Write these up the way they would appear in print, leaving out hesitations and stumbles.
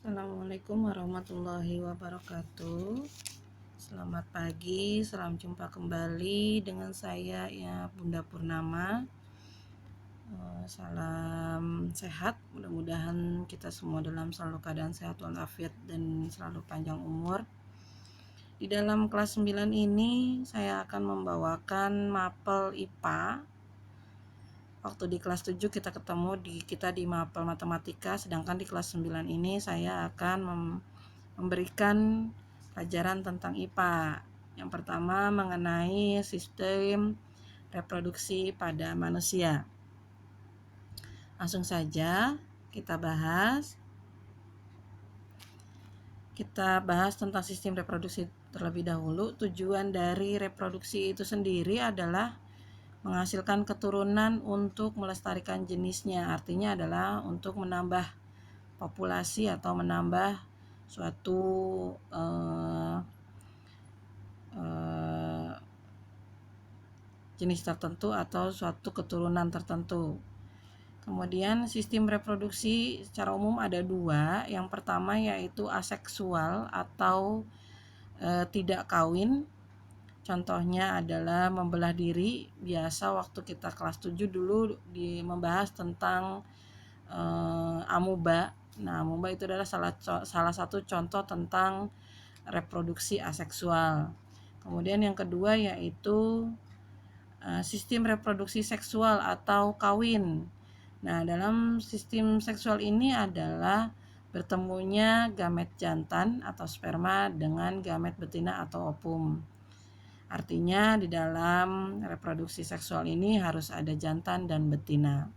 Assalamualaikum warahmatullahi wabarakatuh. Selamat pagi, salam jumpa kembali dengan saya ya Bunda Purnama. Salam sehat, mudah-mudahan kita semua dalam selalu keadaan sehat walafiat dan selalu panjang umur. Di dalam kelas 9 ini saya akan membawakan mapel IPA. Waktu di kelas 7 kita ketemu di mapel matematika, sedangkan di kelas 9 ini saya akan memberikan pelajaran tentang IPA. Yang pertama mengenai sistem reproduksi pada manusia. Langsung saja kita bahas. Kita bahas tentang sistem reproduksi terlebih dahulu. Tujuan dari reproduksi itu sendiri adalah menghasilkan keturunan untuk melestarikan jenisnya. Artinya adalah untuk menambah populasi atau menambah suatu jenis tertentu atau suatu keturunan tertentu. Kemudian sistem reproduksi secara umum ada dua. Yang pertama yaitu aseksual atau tidak kawin. Contohnya adalah membelah diri. Biasa waktu kita kelas 7 dulu membahas tentang amuba. Nah, amuba itu adalah salah satu contoh tentang reproduksi aseksual. Kemudian yang kedua yaitu sistem reproduksi seksual atau kawin. Nah, dalam sistem seksual ini adalah bertemunya gamet jantan atau sperma dengan gamet betina atau ovum. Artinya di dalam reproduksi seksual ini harus ada jantan dan betina.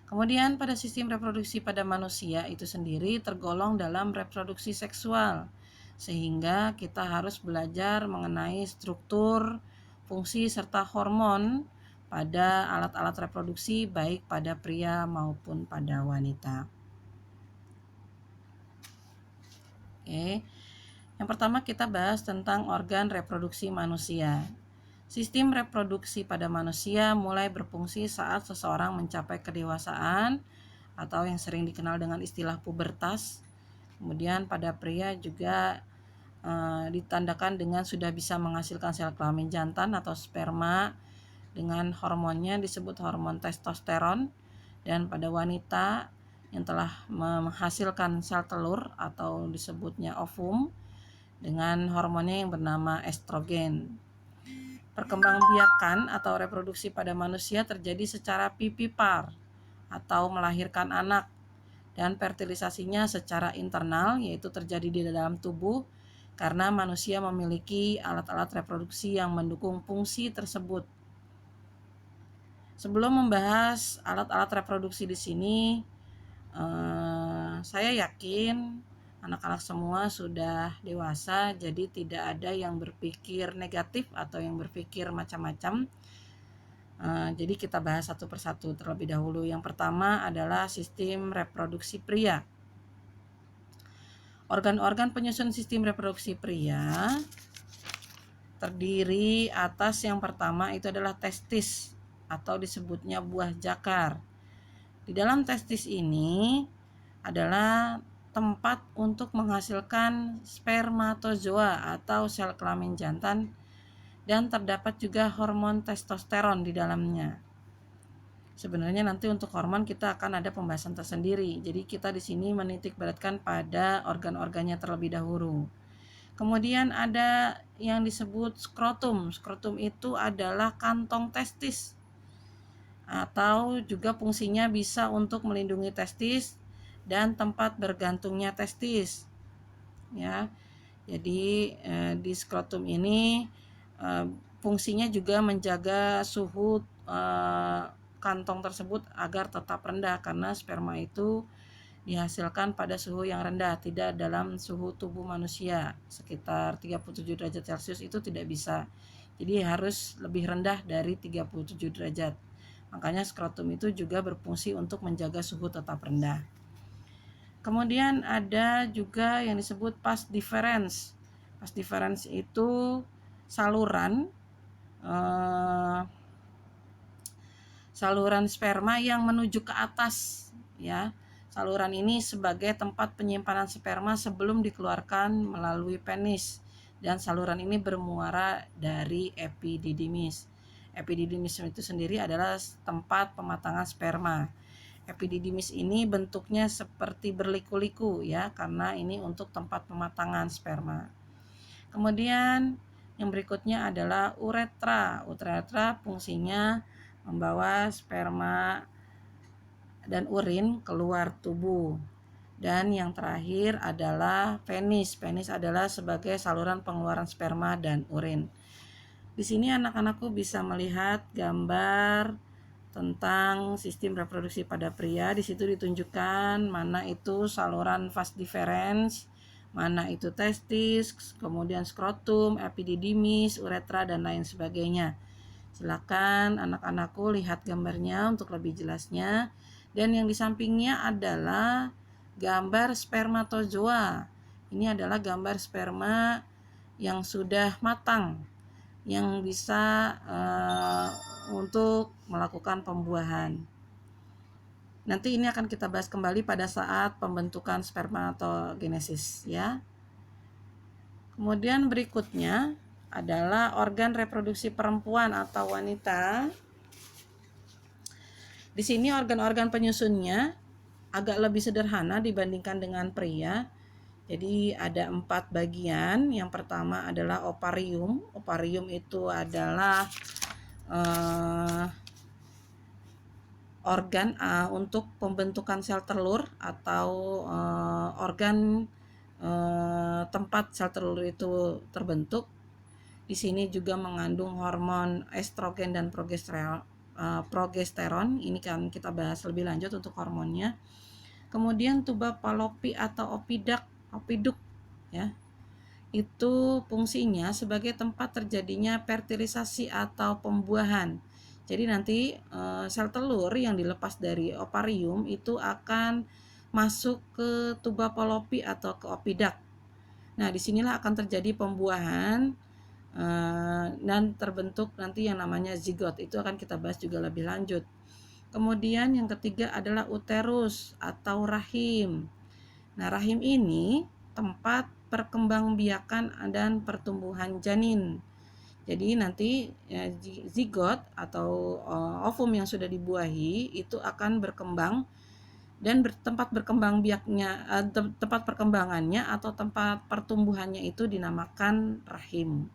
Kemudian pada sistem reproduksi pada manusia itu sendiri tergolong dalam reproduksi seksual, sehingga kita harus belajar mengenai struktur, fungsi serta hormon pada alat-alat reproduksi baik pada pria maupun pada wanita. Oke. Yang pertama kita bahas tentang organ reproduksi manusia. Sistem reproduksi pada manusia mulai berfungsi saat seseorang mencapai kedewasaan atau yang sering dikenal dengan istilah pubertas. Kemudian pada pria juga ditandakan dengan sudah bisa menghasilkan sel kelamin jantan atau sperma dengan hormonnya disebut hormon testosteron, dan pada wanita yang telah menghasilkan sel telur atau disebutnya ovum dengan hormonnya yang bernama estrogen. Perkembangbiakan atau reproduksi pada manusia terjadi secara vivipar atau melahirkan anak, dan fertilisasinya secara internal yaitu terjadi di dalam tubuh karena manusia memiliki alat-alat reproduksi yang mendukung fungsi tersebut. Sebelum membahas alat-alat reproduksi di sini, saya yakin anak-anak semua sudah dewasa, jadi tidak ada yang berpikir negatif atau yang berpikir macam-macam. Jadi kita bahas satu persatu terlebih dahulu. Yang pertama adalah sistem reproduksi pria. Organ-organ penyusun sistem reproduksi pria terdiri atas yang pertama itu adalah testis atau disebutnya buah jakar. Di dalam testis ini adalah tempat untuk menghasilkan spermatozoa atau sel kelamin jantan, dan terdapat juga hormon testosteron di dalamnya. Sebenarnya nanti untuk hormon kita akan ada pembahasan tersendiri. Jadi kita di sini menitik beratkan pada organ-organnya terlebih dahulu. Kemudian ada yang disebut skrotum. Skrotum itu adalah kantong testis, atau juga fungsinya bisa untuk melindungi testis dan tempat bergantungnya testis. Ya, jadi di skrotum ini fungsinya juga menjaga suhu kantong tersebut agar tetap rendah, karena sperma itu dihasilkan pada suhu yang rendah, tidak dalam suhu tubuh manusia sekitar 37 derajat Celcius itu tidak bisa. Jadi harus lebih rendah dari 37 derajat. Makanya skrotum itu juga berfungsi untuk menjaga suhu tetap rendah. Kemudian ada juga yang disebut vas deferens. Vas deferens itu saluran sperma yang menuju ke atas, ya. Saluran ini sebagai tempat penyimpanan sperma sebelum dikeluarkan melalui penis, dan saluran ini bermuara dari epididymis. Epididymis itu sendiri adalah tempat pematangan sperma. Epididymis ini bentuknya seperti berliku-liku ya, karena ini untuk tempat pematangan sperma. Kemudian yang berikutnya adalah uretra. Uretra fungsinya membawa sperma dan urin keluar tubuh. Dan yang terakhir adalah penis. Penis adalah sebagai saluran pengeluaran sperma dan urin. Di sini anak-anakku bisa melihat gambar tentang sistem reproduksi pada pria. Di situ ditunjukkan mana itu saluran vas deferens, mana itu testis, kemudian skrotum, epididymis, uretra, dan lain sebagainya. Silakan anak-anakku lihat gambarnya untuk lebih jelasnya. Dan yang di sampingnya adalah gambar spermatozoa. Ini adalah gambar sperma yang sudah matang, yang bisa untuk melakukan pembuahan. Nanti ini akan kita bahas kembali pada saat pembentukan spermatogenesis ya. Kemudian berikutnya adalah organ reproduksi perempuan atau wanita. Di sini organ-organ penyusunnya agak lebih sederhana dibandingkan dengan pria. Jadi ada 4 bagian. Yang pertama adalah ovarium. Ovarium itu adalah organ untuk pembentukan sel telur atau organ tempat sel telur itu terbentuk. Di sini juga mengandung hormon estrogen dan progesteron. Ini kan kita bahas lebih lanjut untuk hormonnya. Kemudian tuba Fallopi atau opiduk ya. Itu fungsinya sebagai tempat terjadinya fertilisasi atau pembuahan. Jadi nanti sel telur yang dilepas dari ovarium itu akan masuk ke tuba Fallopi atau ke opidak. Nah, disinilah akan terjadi pembuahan dan terbentuk nanti yang namanya zigot. Itu akan kita bahas juga lebih lanjut. Kemudian yang ketiga adalah uterus atau rahim. Nah, rahim ini tempat perkembangbiakan dan pertumbuhan janin. Jadi nanti zigot atau ovum yang sudah dibuahi itu akan berkembang, dan tempat tempat perkembangannya atau tempat pertumbuhannya itu dinamakan rahim.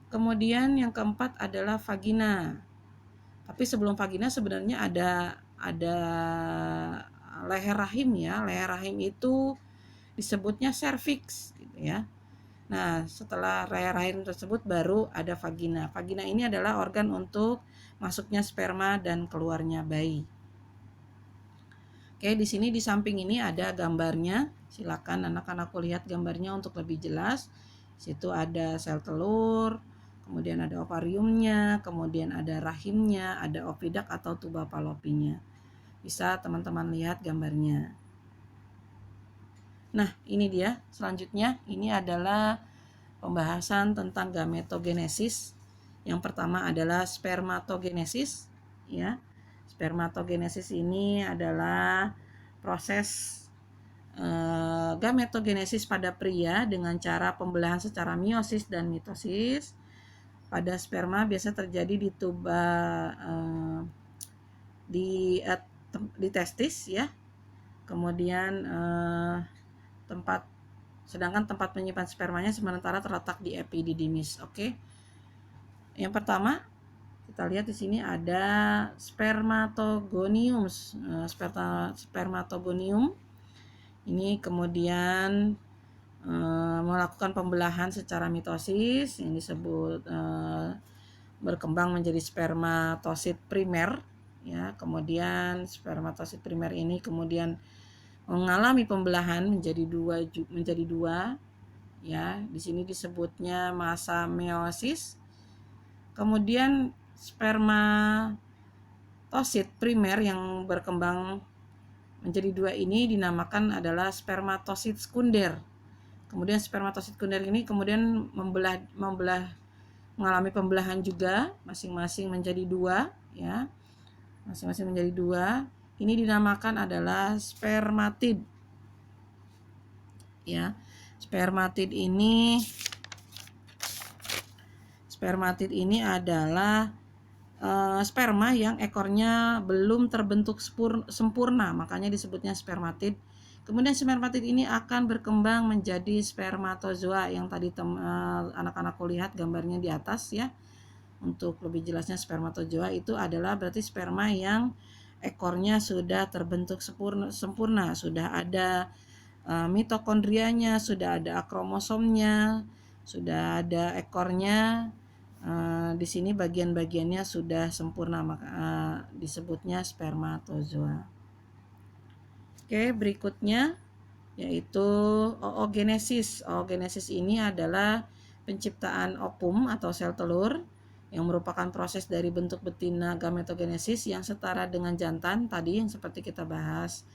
Kemudian yang keempat adalah vagina. Tapi sebelum vagina sebenarnya ada leher rahim ya. Leher rahim itu disebutnya serviks gitu ya. Nah, setelah leher rahim tersebut baru ada vagina. Vagina ini adalah organ untuk masuknya sperma dan keluarnya bayi. Oke, di sini di samping ini ada gambarnya. Silakan anak-anakku lihat gambarnya untuk lebih jelas. Di situ ada sel telur, kemudian ada ovariumnya, kemudian ada rahimnya, ada ovidak atau tuba Fallopinya. Bisa teman-teman lihat gambarnya. Nah, ini dia selanjutnya. Ini adalah pembahasan tentang gametogenesis. Yang pertama adalah spermatogenesis ya. Spermatogenesis ini adalah proses gametogenesis pada pria dengan cara pembelahan secara meiosis dan mitosis. Pada sperma biasa terjadi di tuba di testis ya. Kemudian sedangkan tempat penyimpan spermanya sementara terletak di epididymis. Oke. Yang pertama kita lihat di sini ada spermatogonium. Spermatogonium ini kemudian melakukan pembelahan secara mitosis yang disebut berkembang menjadi spermatosit primer ya. Kemudian spermatosit primer ini kemudian mengalami pembelahan menjadi dua ya. Di sini disebutnya masa meiosis. Kemudian spermatosit primer yang berkembang menjadi dua ini dinamakan adalah spermatosit sekunder. Kemudian spermatosit sekunder ini kemudian mengalami pembelahan juga masing-masing menjadi dua ya. Masing-masing menjadi dua. ini dinamakan adalah spermatid. Ya, spermatid ini adalah sperma yang ekornya belum terbentuk sempurna, makanya disebutnya spermatid. Kemudian spermatid ini akan berkembang menjadi spermatozoa yang tadi anak-anak lihat gambarnya di atas ya. Untuk lebih jelasnya, spermatozoa itu adalah berarti sperma yang ekornya sudah terbentuk sempurna, sudah ada mitokondrianya, sudah ada akromosomnya, sudah ada ekornya. Di sini bagian-bagiannya sudah sempurna, maka disebutnya spermatozoa. Oke, berikutnya yaitu oogenesis. Oogenesis ini adalah penciptaan ovum atau sel telur yang merupakan proses dari bentuk betina gametogenesis yang setara dengan jantan tadi yang seperti kita bahas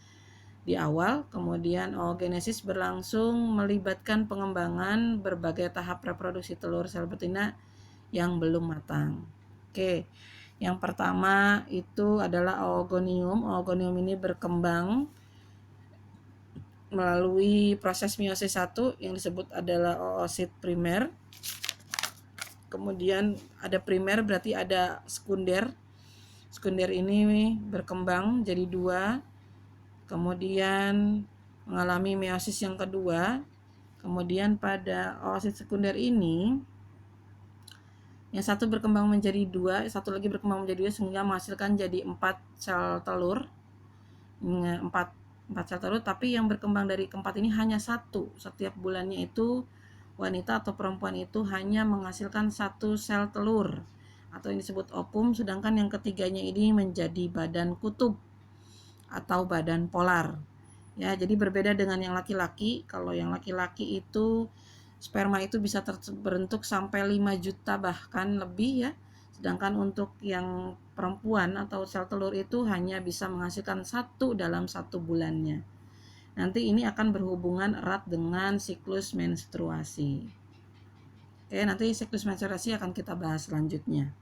di awal. Kemudian oogenesis berlangsung melibatkan pengembangan berbagai tahap reproduksi telur sel betina yang belum matang. Oke, yang pertama itu adalah oogonium. Oogonium ini berkembang melalui proses meiosis 1 yang disebut adalah oosit primer. Kemudian ada primer berarti ada sekunder. Sekunder ini berkembang jadi 2. Kemudian mengalami meiosis yang kedua. Kemudian pada oosit sekunder ini yang satu berkembang menjadi 2, satu lagi berkembang menjadi 2 sehingga menghasilkan jadi 4 sel telur. 4 sel telur, tapi yang berkembang dari keempat ini hanya 1. Setiap bulannya itu wanita atau perempuan itu hanya menghasilkan 1 sel telur atau yang disebut ovum, sedangkan yang ketiganya ini menjadi badan kutub atau badan polar. Ya, jadi berbeda dengan yang laki-laki. Kalau yang laki-laki itu sperma itu bisa terbentuk sampai 5 juta bahkan lebih ya. Sedangkan untuk yang perempuan atau sel telur itu hanya bisa menghasilkan 1 dalam 1 bulannya. Nanti ini akan berhubungan erat dengan siklus menstruasi. Oke, nanti siklus menstruasi akan kita bahas selanjutnya.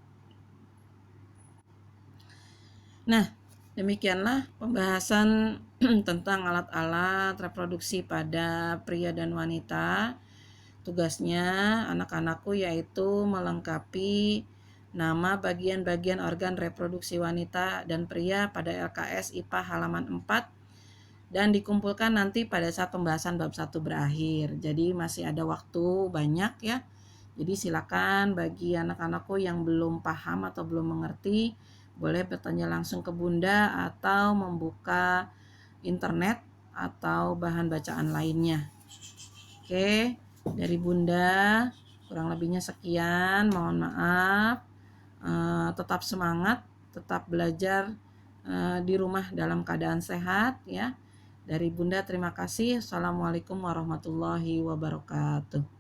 Nah, demikianlah pembahasan tentang alat-alat reproduksi pada pria dan wanita. Tugasnya anak-anakku yaitu melengkapi nama bagian-bagian organ reproduksi wanita dan pria pada LKS IPA halaman 4 dan dikumpulkan nanti pada saat pembahasan bab 1 berakhir. Jadi masih ada waktu banyak ya. Jadi silakan bagi anak-anakku yang belum paham atau belum mengerti, boleh bertanya langsung ke Bunda atau membuka internet atau bahan bacaan lainnya. Oke. Dari Bunda kurang lebihnya sekian, mohon maaf. Tetap semangat, tetap belajar di rumah dalam keadaan sehat ya. Dari Bunda terima kasih. Assalamualaikum warahmatullahi wabarakatuh.